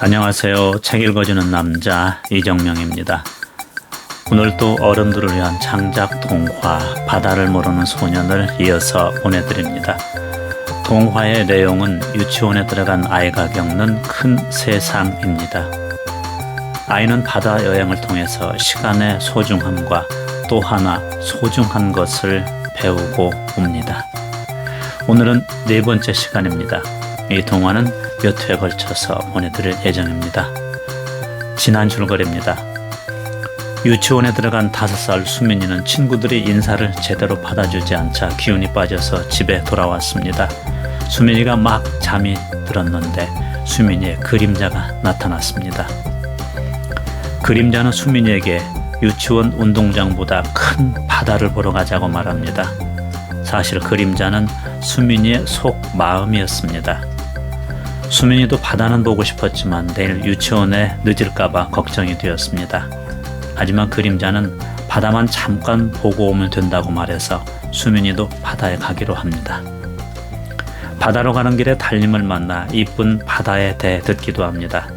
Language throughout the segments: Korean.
안녕하세요. 책 읽어주는 남자 이정명입니다. 오늘도 어른들을 위한 창작 동화 바다를 모르는 소년을 이어서 보내드립니다. 동화의 내용은 유치원에 들어간 아이가 겪는 큰 세상입니다. 아이는 바다 여행을 통해서 시간의 소중함과 또 하나 소중한 것을 배우고 옵니다. 오늘은 네 번째 시간입니다. 이 동화는 몇 회에 걸쳐서 보내드릴 예정입니다. 지난 줄거리입니다. 유치원에 들어간 5살 수민이는 친구들이 인사를 제대로 받아주지 않자 기운이 빠져서 집에 돌아왔습니다. 수민이가 막 잠이 들었는데 수민이의 그림자가 나타났습니다. 그림자는 수민이에게 유치원 운동장보다 큰 바다를 보러 가자고 말합니다. 사실 그림자는 수민이의 속마음이었습니다. 수민이도 바다는 보고 싶었지만 내일 유치원에 늦을까봐 걱정이 되었습니다. 하지만 그림자는 바다만 잠깐 보고 오면 된다고 말해서 수민이도 바다에 가기로 합니다. 바다로 가는 길에 달님을 만나 이쁜 바다에 대해 듣기도 합니다.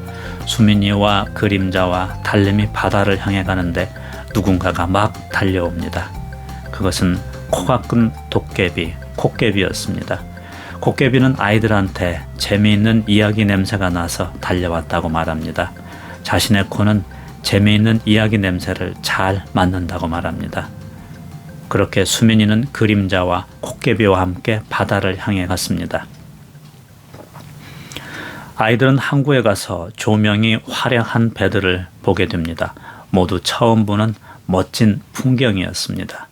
수민이와 그림자와 달님이 바다를 향해 가는데 누군가가 막 달려옵니다. 그것은 코가 큰 도깨비, 콧개비였습니다. 콧개비는 아이들한테 재미있는 이야기 냄새가 나서 달려왔다고 말합니다. 자신의 코는 재미있는 이야기 냄새를 잘 맡는다고 말합니다. 그렇게 수민이는 그림자와 콧개비와 함께 바다를 향해 갔습니다. 아이들은 항구에 가서 조명이 화려한 배들을 보게 됩니다. 모두 처음 보는 멋진 풍경이었습니다.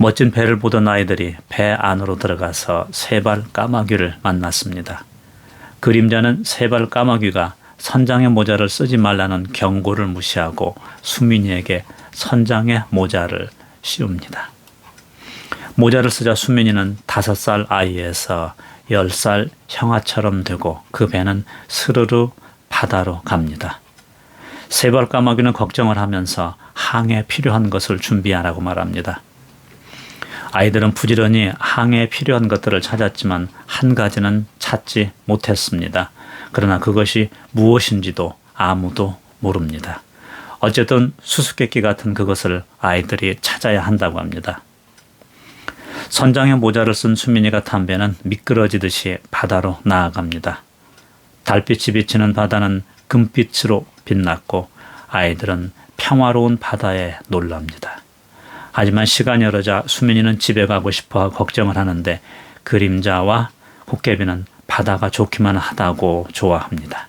멋진 배를 보던 아이들이 배 안으로 들어가서 세발 까마귀를 만났습니다. 그림자는 세발 까마귀가 선장의 모자를 쓰지 말라는 경고를 무시하고 수민이에게 선장의 모자를 씌웁니다. 모자를 쓰자 수민이는 5살 아이에서 10살 형아처럼 되고 그 배는 스르르 바다로 갑니다. 세발 까마귀는 걱정을 하면서 항해에 필요한 것을 준비하라고 말합니다. 아이들은 부지런히 항해에 필요한 것들을 찾았지만 한 가지는 찾지 못했습니다. 그러나 그것이 무엇인지도 아무도 모릅니다. 어쨌든 수수께끼 같은 그것을 아이들이 찾아야 한다고 합니다. 선장의 모자를 쓴 수민이가 탄 배는 미끄러지듯이 바다로 나아갑니다. 달빛이 비치는 바다는 금빛으로 빛났고 아이들은 평화로운 바다에 놀랍니다. 하지만 시간이 흐르자 수민이는 집에 가고 싶어 걱정을 하는데 그림자와 콧개비는 바다가 좋기만 하다고 좋아합니다.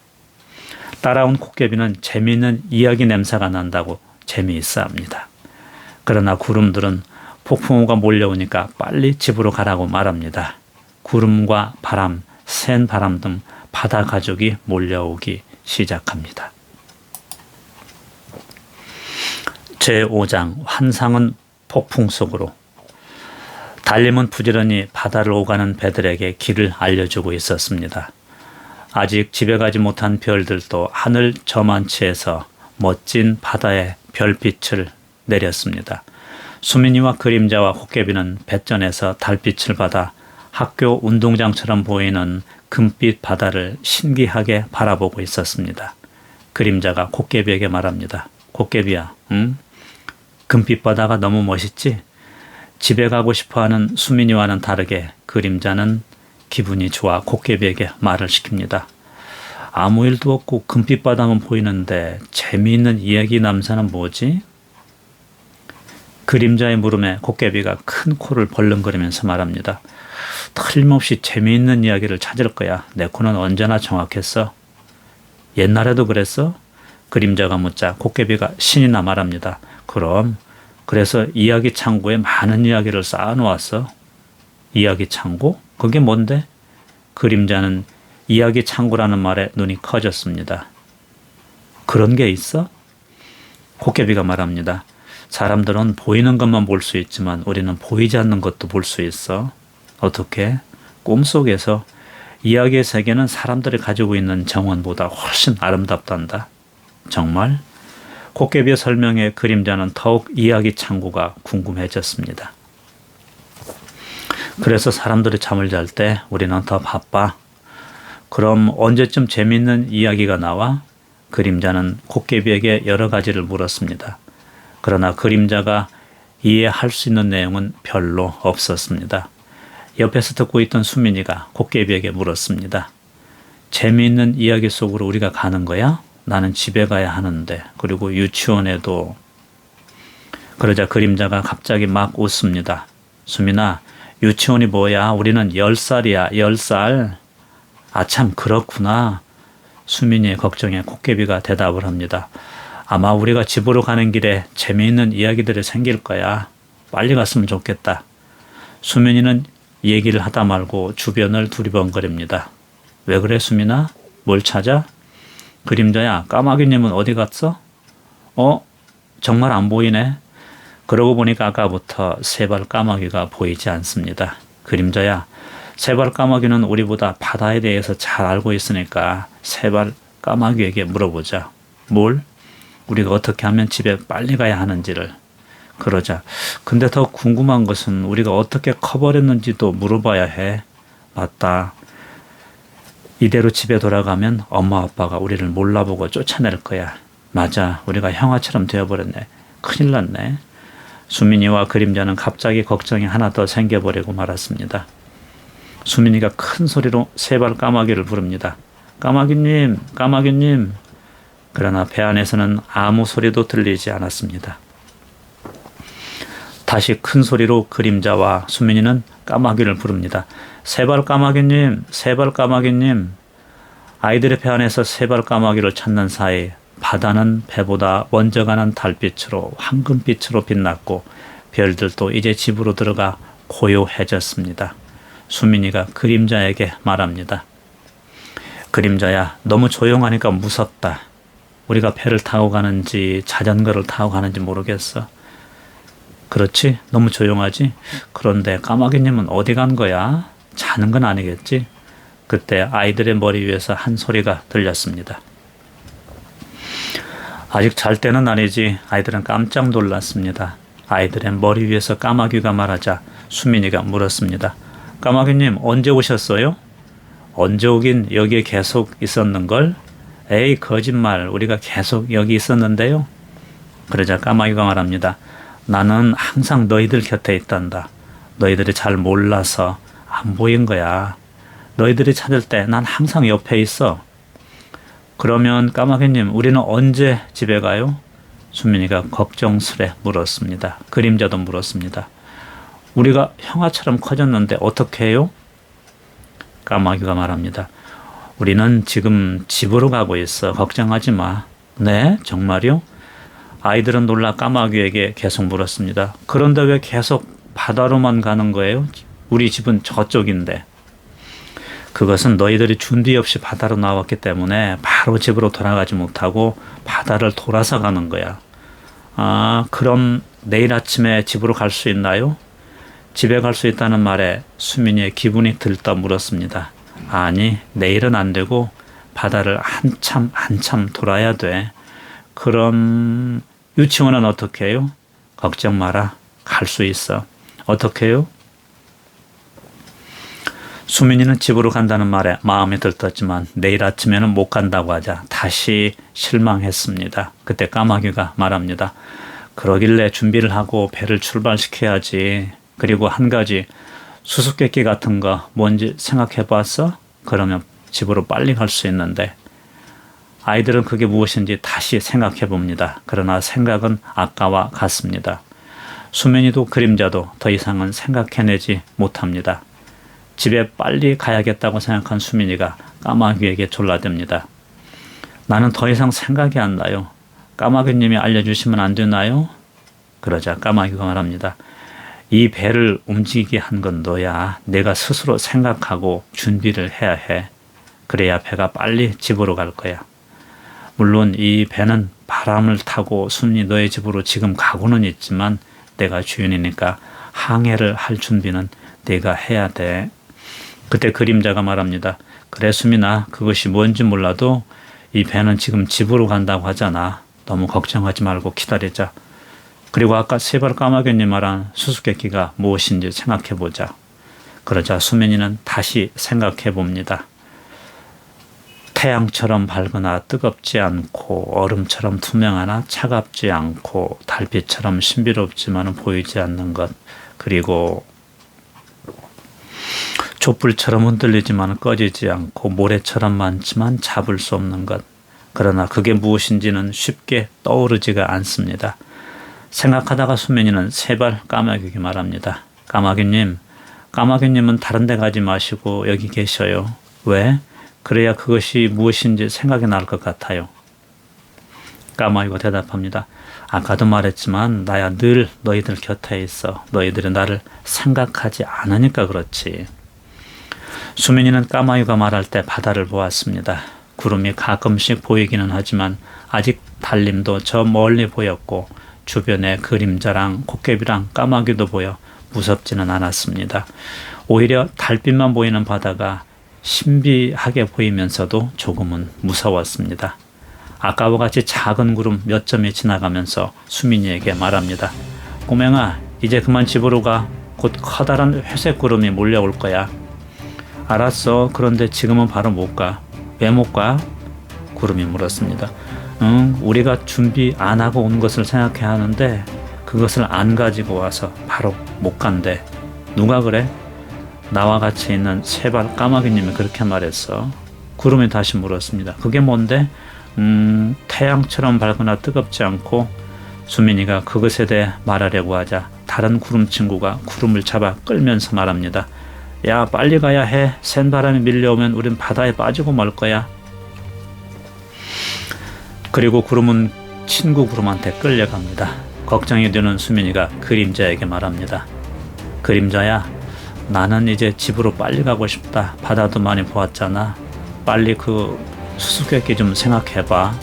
따라온 콧개비는 재미있는 이야기 냄새가 난다고 재미있어 합니다. 그러나 구름들은 폭풍우가 몰려오니까 빨리 집으로 가라고 말합니다. 구름과 바람, 센 바람 등 바다 가족이 몰려오기 시작합니다. 제5장 환상은 폭풍 속으로. 달님은 부지런히 바다를 오가는 배들에게 길을 알려주고 있었습니다. 아직 집에 가지 못한 별들도 하늘 저만치에서 멋진 바다에 별빛을 내렸습니다. 수민이와 그림자와 콧개비는 뱃전에서 달빛을 받아 학교 운동장처럼 보이는 금빛 바다를 신기하게 바라보고 있었습니다. 그림자가 콧개비에게 말합니다. 콧개비야, 응? 금빛 바다가 너무 멋있지? 집에 가고 싶어하는 수민이와는 다르게 그림자는 기분이 좋아 콧개비에게 말을 시킵니다. 아무 일도 없고 금빛 바다만 보이는데 재미있는 이야기 남자는 뭐지? 그림자의 물음에 콧개비가 큰 코를 벌렁거리면서 말합니다. 틀림없이 재미있는 이야기를 찾을 거야. 내 코는 언제나 정확했어. 옛날에도 그랬어? 그림자가 묻자 콧개비가 신이나 말합니다. 그럼 그래서 이야기 창고에 많은 이야기를 쌓아놓았어. 이야기 창고? 그게 뭔데? 그림자는 이야기 창고라는 말에 눈이 커졌습니다. 그런 게 있어? 콧개비가 말합니다. 사람들은 보이는 것만 볼 수 있지만 우리는 보이지 않는 것도 볼 수 있어. 어떻게? 꿈속에서 이야기의 세계는 사람들이 가지고 있는 정원보다 훨씬 아름답단다. 정말? 콧개비의 설명에 그림자는 더욱 이야기 창고가 궁금해졌습니다. 그래서 사람들이 잠을 잘 때 우리는 더 바빠. 그럼 언제쯤 재밌는 이야기가 나와? 그림자는 코끼비에게 여러 가지를 물었습니다. 그러나 그림자가 이해할 수 있는 내용은 별로 없었습니다. 옆에서 듣고 있던 수민이가 코끼비에게 물었습니다. 재미있는 이야기 속으로 우리가 가는 거야? 나는 집에 가야 하는데, 그리고 유치원에도. 그러자 그림자가 갑자기 막 웃습니다. 수민아, 유치원이 뭐야? 우리는 10살이야, 10살. 아, 참, 그렇구나. 수민이의 걱정에 코끼비가 대답을 합니다. 아마 우리가 집으로 가는 길에 재미있는 이야기들이 생길 거야. 빨리 갔으면 좋겠다. 수민이는 얘기를 하다 말고 주변을 두리번거립니다. 왜 그래, 수민아? 뭘 찾아? 그림자야, 까마귀님은 어디 갔어? 정말 안 보이네. 그러고 보니까 아까부터 세발 까마귀가 보이지 않습니다. 그림자야, 세발 까마귀는 우리보다 바다에 대해서 잘 알고 있으니까 세발 까마귀에게 물어보자. 뭘? 우리가 어떻게 하면 집에 빨리 가야 하는지를. 그러자. 근데 더 궁금한 것은 우리가 어떻게 커버렸는지도 물어봐야 해. 맞다. 이대로 집에 돌아가면 엄마 아빠가 우리를 몰라보고 쫓아낼 거야. 맞아. 우리가 형아처럼 되어버렸네. 큰일 났네. 수민이와 그림자는 갑자기 걱정이 하나 더 생겨버리고 말았습니다. 수민이가 큰 소리로 세발 까마귀를 부릅니다. 까마귀님, 까마귀님. 그러나 배 안에서는 아무 소리도 들리지 않았습니다. 다시 큰 소리로 그림자와 수민이는 까마귀를 부릅니다. 세발 까마귀님, 세발 까마귀님. 아이들의 배 안에서 세발 까마귀를 찾는 사이 바다는 배보다 먼저 가는 달빛으로 황금빛으로 빛났고 별들도 이제 집으로 들어가 고요해졌습니다. 수민이가 그림자에게 말합니다. 그림자야, 너무 조용하니까 무섭다. 우리가 배를 타고 가는지 자전거를 타고 가는지 모르겠어. 그렇지? 너무 조용하지? 그런데 까마귀님은 어디 간 거야? 자는 건 아니겠지? 그때 아이들의 머리 위에서 한 소리가 들렸습니다. 아직 잘 때는 아니지. 아이들은 깜짝 놀랐습니다. 아이들의 머리 위에서 까마귀가 말하자 수민이가 물었습니다. 까마귀님, 언제 오셨어요? 언제 오긴 여기에 계속 있었는걸? 에이, 거짓말. 우리가 계속 여기 있었는데요. 그러자 까마귀가 말합니다. 나는 항상 너희들 곁에 있단다. 너희들이 잘 몰라서 안 보인 거야. 너희들이 찾을 때 난 항상 옆에 있어. 그러면 까마귀님, 우리는 언제 집에 가요? 수민이가 걱정스레 물었습니다. 그림자도 물었습니다. 우리가 형아처럼 커졌는데 어떻게 해요? 까마귀가 말합니다. 우리는 지금 집으로 가고 있어. 걱정하지 마. 네? 정말요? 아이들은 놀라 까마귀에게 계속 물었습니다. 그런데 왜 계속 바다로만 가는 거예요? 우리 집은 저쪽인데. 그것은 너희들이 준비 없이 바다로 나왔기 때문에 바로 집으로 돌아가지 못하고 바다를 돌아서 가는 거야. 아, 그럼 내일 아침에 집으로 갈 수 있나요? 집에 갈 수 있다는 말에 수민이의 기분이 들떠 물었습니다. 아니, 내일은 안 되고 바다를 한참 돌아야 돼. 그럼 유치원은 어떻게 해요? 걱정 마라. 갈 수 있어. 어떻게 해요? 수민이는 집으로 간다는 말에 마음이 들떴지만 내일 아침에는 못 간다고 하자 다시 실망했습니다. 그때 까마귀가 말합니다. 그러길래 준비를 하고 배를 출발시켜야지. 그리고 한 가지, 수수께끼 같은 거 뭔지 생각해 봤어? 그러면 집으로 빨리 갈 수 있는데. 아이들은 그게 무엇인지 다시 생각해 봅니다. 그러나 생각은 아까와 같습니다. 수민이도 그림자도 더 이상은 생각해내지 못합니다. 집에 빨리 가야겠다고 생각한 수민이가 까마귀에게 졸라댑니다. 나는 더 이상 생각이 안 나요. 까마귀님이 알려주시면 안 되나요? 그러자 까마귀가 말합니다. 이 배를 움직이게 한 건 너야. 내가 스스로 생각하고 준비를 해야 해. 그래야 배가 빨리 집으로 갈 거야. 물론 이 배는 바람을 타고 순히 너의 집으로 지금 가고는 있지만 내가 주인이니까 항해를 할 준비는 내가 해야 돼. 그때 그림자가 말합니다. 그래 수민아, 그것이 뭔지 몰라도 이 배는 지금 집으로 간다고 하잖아. 너무 걱정하지 말고 기다리자. 그리고 아까 세발 까마귀님 말한 수수께끼가 무엇인지 생각해보자. 그러자 수민이는 다시 생각해봅니다. 태양처럼 밝거나 뜨겁지 않고 얼음처럼 투명하나 차갑지 않고 달빛처럼 신비롭지만 보이지 않는 것, 그리고 촛불처럼 흔들리지만 꺼지지 않고 모래처럼 많지만 잡을 수 없는 것. 그러나 그게 무엇인지는 쉽게 떠오르지가 않습니다. 생각하다가 수민이는 세발 까마귀에게 말합니다. 까마귀님은 다른 데 가지 마시고 여기 계셔요. 왜? 그래야 그것이 무엇인지 생각이 날 것 같아요. 까마귀가 대답합니다. 아까도 말했지만 나야 늘 너희들 곁에 있어. 너희들이 나를 생각하지 않으니까 그렇지. 수민이는 까마귀가 말할 때 바다를 보았습니다. 구름이 가끔씩 보이기는 하지만 아직 달림도 저 멀리 보였고 주변에 그림자랑 코끼리랑 까마귀도 보여 무섭지는 않았습니다. 오히려 달빛만 보이는 바다가 신비하게 보이면서도 조금은 무서웠습니다. 아까와 같이 작은 구름 몇 점이 지나가면서 수민이에게 말합니다. 꼬맹아, 이제 그만 집으로 가. 곧 커다란 회색 구름이 몰려올 거야. 알았어. 그런데 지금은 바로 못 가. 왜 못 가? 구름이 물었습니다. 우리가 준비 안 하고 온 것을 생각해야 하는데 그것을 안 가지고 와서 바로 못 간대. 누가 그래? 나와 같이 있는 세발 까마귀님이 그렇게 말했어. 구름이 다시 물었습니다. 그게 뭔데? 태양처럼 밝거나 뜨겁지 않고. 수민이가 그것에 대해 말하려고 하자 다른 구름 친구가 구름을 잡아 끌면서 말합니다. 야, 빨리 가야 해. 센 바람이 밀려오면 우린 바다에 빠지고 말 거야. 그리고 구름은 친구 구름한테 끌려갑니다. 걱정이 되는 수민이가 그림자에게 말합니다. 그림자야, 나는 이제 집으로 빨리 가고 싶다. 바다도 많이 보았잖아. 빨리 그 수수께끼 좀 생각해봐.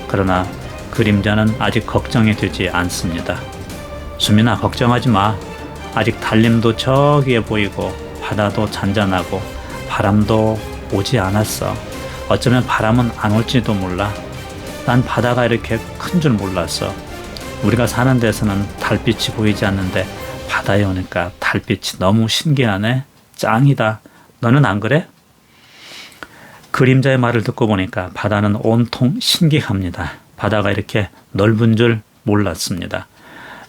그러나 그림자는 아직 걱정이 되지 않습니다. 수민아, 걱정하지 마. 아직 달림도 저기에 보이고 바다도 잔잔하고 바람도 오지 않았어. 어쩌면 바람은 안 올지도 몰라. 난 바다가 이렇게 큰 줄 몰랐어. 우리가 사는 데서는 달빛이 보이지 않는데 바다에 오니까 달빛이 너무 신기하네. 짱이다. 너는 안 그래? 그림자의 말을 듣고 보니까 바다는 온통 신기합니다. 바다가 이렇게 넓은 줄 몰랐습니다.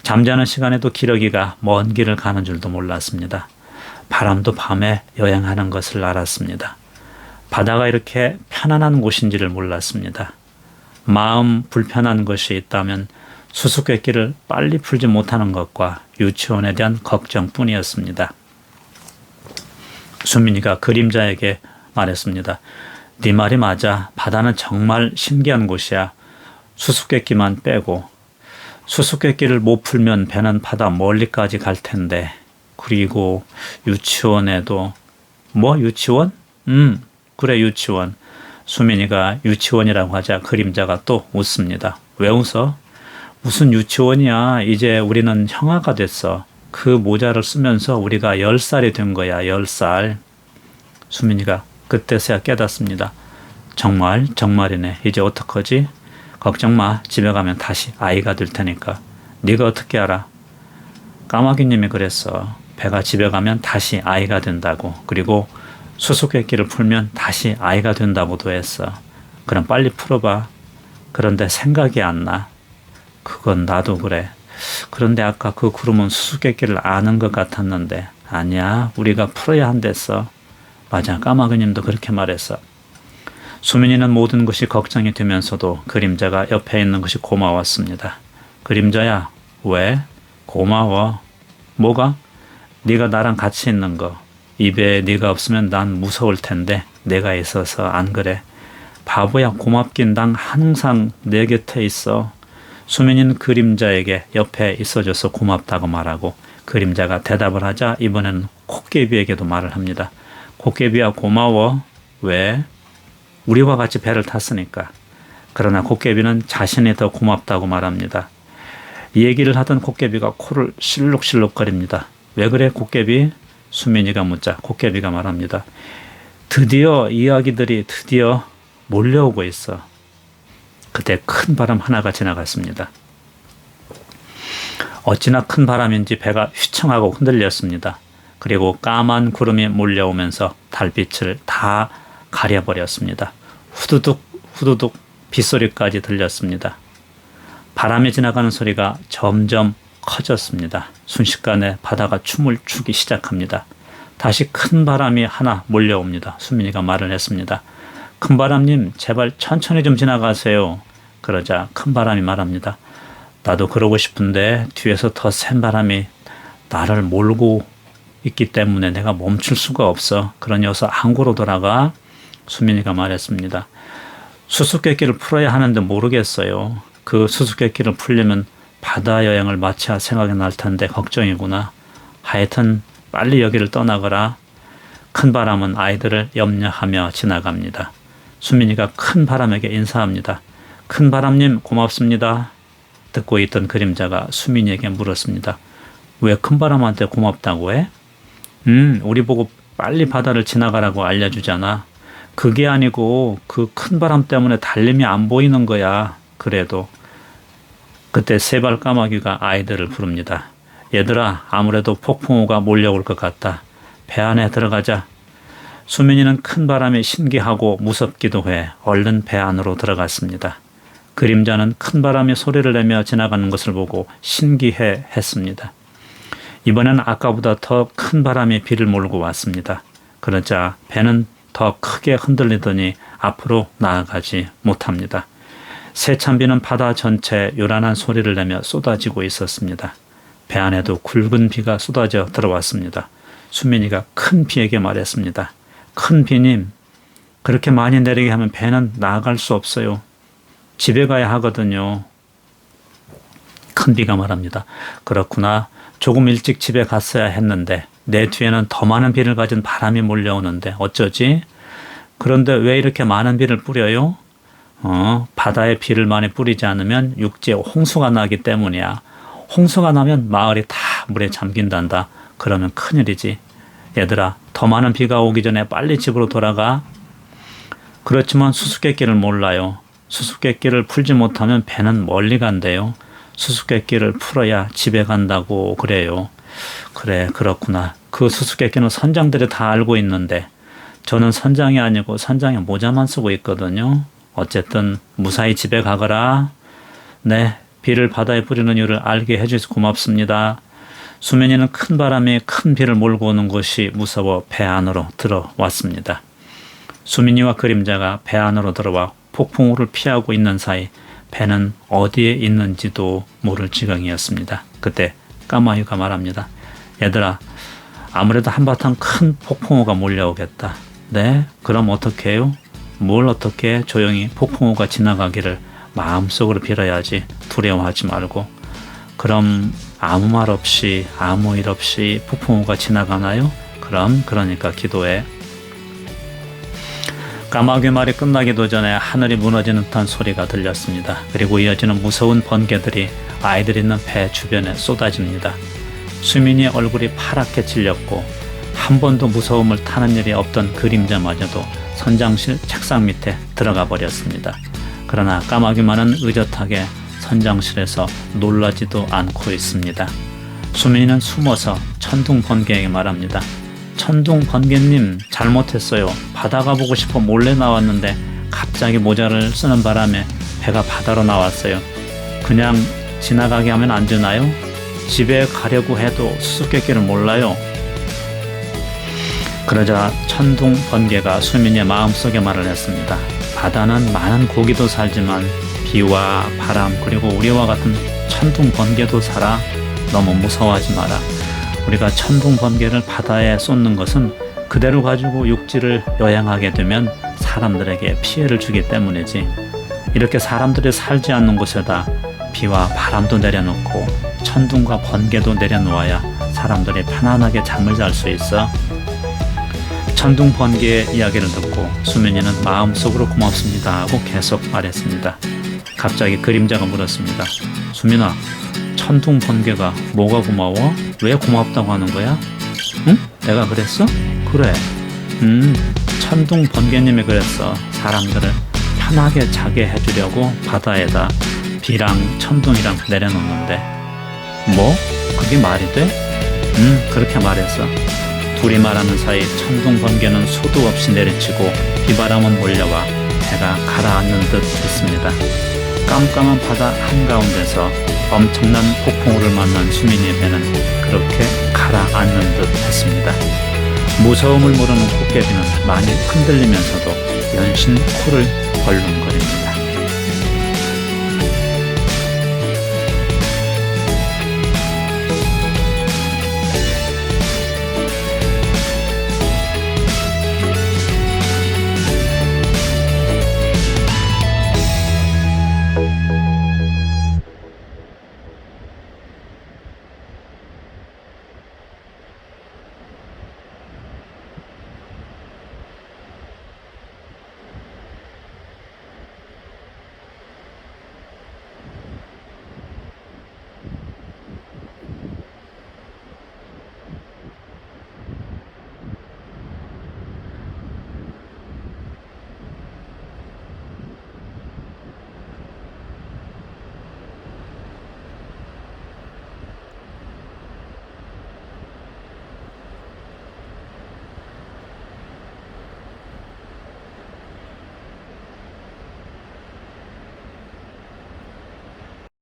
잠자는 시간에도 기러기가 먼 길을 가는 줄도 몰랐습니다. 바람도 밤에 여행하는 것을 알았습니다. 바다가 이렇게 편안한 곳인지를 몰랐습니다. 마음 불편한 것이 있다면 수수께끼를 빨리 풀지 못하는 것과 유치원에 대한 걱정뿐이었습니다. 수민이가 그림자에게 말했습니다. 네 말이 맞아. 바다는 정말 신기한 곳이야. 수수께끼만 빼고. 수수께끼를 못 풀면 배는 바다 멀리까지 갈 텐데. 그리고 유치원에도. 뭐 유치원? 그래, 유치원. 수민이가 유치원이라고 하자 그림자가 또 웃습니다. 왜 웃어? 무슨 유치원이야. 이제 우리는 형아가 됐어. 그 모자를 쓰면서 우리가 10살이 된 거야. 10살. 수민이가 그때서야 깨닫습니다. 정말이네. 이제 어떡하지? 걱정 마. 집에 가면 다시 아이가 될 테니까. 네가 어떻게 알아? 까마귀님이 그랬어. 배가 집에 가면 다시 아이가 된다고. 그리고 수수께끼를 풀면 다시 아이가 된다고도 했어. 그럼 빨리 풀어봐. 그런데 생각이 안 나. 그건 나도 그래. 그런데 아까 그 구름은 수수께끼를 아는 것 같았는데. 아니야, 우리가 풀어야 한댔어. 맞아, 까마귀님도 그렇게 말했어. 수민이는 모든 것이 걱정이 되면서도 그림자가 옆에 있는 것이 고마웠습니다. 그림자야, 왜? 고마워. 뭐가? 네가 나랑 같이 있는 거. 이 배에 네가 없으면 난 무서울 텐데 내가 있어서 안 그래? 바보야, 고맙긴 난 항상 내 곁에 있어. 수민이는 그림자에게 옆에 있어줘서 고맙다고 말하고 그림자가 대답을 하자 이번에는 코끼비에게도 말을 합니다. 코끼비야, 고마워. 왜? 우리와 같이 배를 탔으니까. 그러나 코끼비는 자신이 더 고맙다고 말합니다. 이 얘기를 하던 코끼비가 코를 실룩실룩거립니다. 왜 그래, 코끼비? 수민이가 묻자 코끼비가 말합니다. 드디어 이야기들이 몰려오고 있어. 그때 큰 바람 하나가 지나갔습니다. 어찌나 큰 바람인지 배가 휘청하고 흔들렸습니다. 그리고 까만 구름이 몰려오면서 달빛을 다 가려버렸습니다. 후두둑 후두둑 빗소리까지 들렸습니다. 바람이 지나가는 소리가 점점 커졌습니다. 순식간에 바다가 춤을 추기 시작합니다. 다시 큰 바람이 하나 몰려옵니다. 수민이가 말을 했습니다. 큰 바람님, 제발 천천히 좀 지나가세요. 그러자 큰 바람이 말합니다. 나도 그러고 싶은데 뒤에서 더 센 바람이 나를 몰고 있기 때문에 내가 멈출 수가 없어. 그러니 어서 항구로 돌아가. 수민이가 말했습니다. 수수께끼를 풀어야 하는데 모르겠어요. 그 수수께끼를 풀려면 바다 여행을 마쳐야 생각이 날 텐데 걱정이구나. 하여튼 빨리 여기를 떠나거라. 큰 바람은 아이들을 염려하며 지나갑니다. 수민이가 큰 바람에게 인사합니다. 큰 바람님 고맙습니다. 듣고 있던 그림자가 수민이에게 물었습니다. 왜 큰 바람한테 고맙다고 해? 우리 보고 빨리 바다를 지나가라고 알려주잖아. 그게 아니고 그 큰 바람 때문에 달림이 안 보이는 거야. 그래도. 그때 세발 까마귀가 아이들을 부릅니다. 얘들아, 아무래도 폭풍우가 몰려올 것 같다. 배 안에 들어가자. 수민이는 큰 바람에 신기하고 무섭기도 해 얼른 배 안으로 들어갔습니다. 그림자는 큰 바람이 소리를 내며 지나가는 것을 보고 신기해 했습니다. 이번엔 아까보다 더 큰 바람이 비를 몰고 왔습니다. 그러자 배는 더 크게 흔들리더니 앞으로 나아가지 못합니다. 세찬 비는 바다 전체에 요란한 소리를 내며 쏟아지고 있었습니다. 배 안에도 굵은 비가 쏟아져 들어왔습니다. 수민이가 큰 비에게 말했습니다. 큰 비님, 그렇게 많이 내리게 하면 배는 나아갈 수 없어요. 집에 가야 하거든요. 큰 비가 말합니다. 그렇구나. 조금 일찍 집에 갔어야 했는데 내 뒤에는 더 많은 비를 가진 바람이 몰려오는데 어쩌지? 그런데 왜 이렇게 많은 비를 뿌려요? 바다에 비를 많이 뿌리지 않으면 육지에 홍수가 나기 때문이야. 홍수가 나면 마을이 다 물에 잠긴단다. 그러면 큰일이지. 얘들아, 더 많은 비가 오기 전에 빨리 집으로 돌아가. 그렇지만 수수께끼를 몰라요. 수수께끼를 풀지 못하면 배는 멀리 간대요. 수수께끼를 풀어야 집에 간다고 그래요. 그래, 그렇구나. 그 수수께끼는 선장들이 다 알고 있는데 저는 선장이 아니고 선장의 모자만 쓰고 있거든요. 어쨌든 무사히 집에 가거라. 네, 비를 바다에 뿌리는 이유를 알게 해주셔서 고맙습니다. 수민이는 큰 바람이 큰 비를 몰고 오는 것이 무서워 배 안으로 들어왔습니다. 수민이와 그림자가 배 안으로 들어와 폭풍우를 피하고 있는 사이 배는 어디에 있는지도 모를 지경이었습니다. 그때 까마귀가 말합니다. 얘들아, 아무래도 한바탕 큰 폭풍우가 몰려오겠다. 네? 그럼 어떻게 해요? 뭘 어떻게 해? 조용히 폭풍우가 지나가기를 마음속으로 빌어야지. 두려워하지 말고. 그럼 아무 말 없이 아무 일 없이 폭풍우가 지나가나요? 그러니까 기도해. 까마귀 말이 끝나기도 전에 하늘이 무너지는 듯한 소리가 들렸습니다. 그리고 이어지는 무서운 번개들이 아이들 있는 배 주변에 쏟아집니다. 수민이의 얼굴이 파랗게 질렸고 한 번도 무서움을 타는 일이 없던 그림자마저도 선장실 책상 밑에 들어가 버렸습니다. 그러나 까마귀만은 의젓하게 선장실에서 놀라지도 않고 있습니다. 수민이는 숨어서 천둥 번개에게 말합니다. 천둥 번개님, 잘못했어요. 바다 가보고 싶어 몰래 나왔는데 갑자기 모자를 쓰는 바람에 배가 바다로 나왔어요. 그냥 지나가게 하면 안 되나요? 집에 가려고 해도 수수께끼를 몰라요. 그러자 천둥 번개가 수민이의 마음속에 말을 했습니다. 바다는 많은 고기도 살지만 비와 바람 그리고 우리와 같은 천둥 번개도 살아. 너무 무서워하지 마라. 우리가 천둥 번개를 바다에 쏟는 것은 그대로 가지고 육지를 여행하게 되면 사람들에게 피해를 주기 때문이지. 이렇게 사람들이 살지 않는 곳에다 비와 바람도 내려놓고 천둥과 번개도 내려놓아야 사람들이 편안하게 잠을 잘 수 있어. 천둥 번개의 이야기를 듣고 수민이는 마음속으로 고맙습니다 하고 계속 말했습니다. 갑자기 그림자가 물었습니다. 수민아, 천둥 번개가 뭐가 고마워? 왜 고맙다고 하는 거야? 응? 내가 그랬어? 그래. 천둥 번개님이 그랬어. 사람들을 편하게 자게 해주려고 바다에다 비랑 천둥이랑 내려놓는데. 뭐? 그게 말이 돼? 그렇게 말했어. 둘이 말하는 사이 천둥 번개는 수도 없이 내리치고 비바람은 몰려와 배가 가라앉는 듯 했습니다. 깜깜한 바다 한가운데서 엄청난 폭풍우를 만난 수민이의 배는 그렇게 가라앉는 듯 했습니다. 무서움을 모르는 코끼리는 많이 흔들리면서도 연신 코를 벌렁거립니다.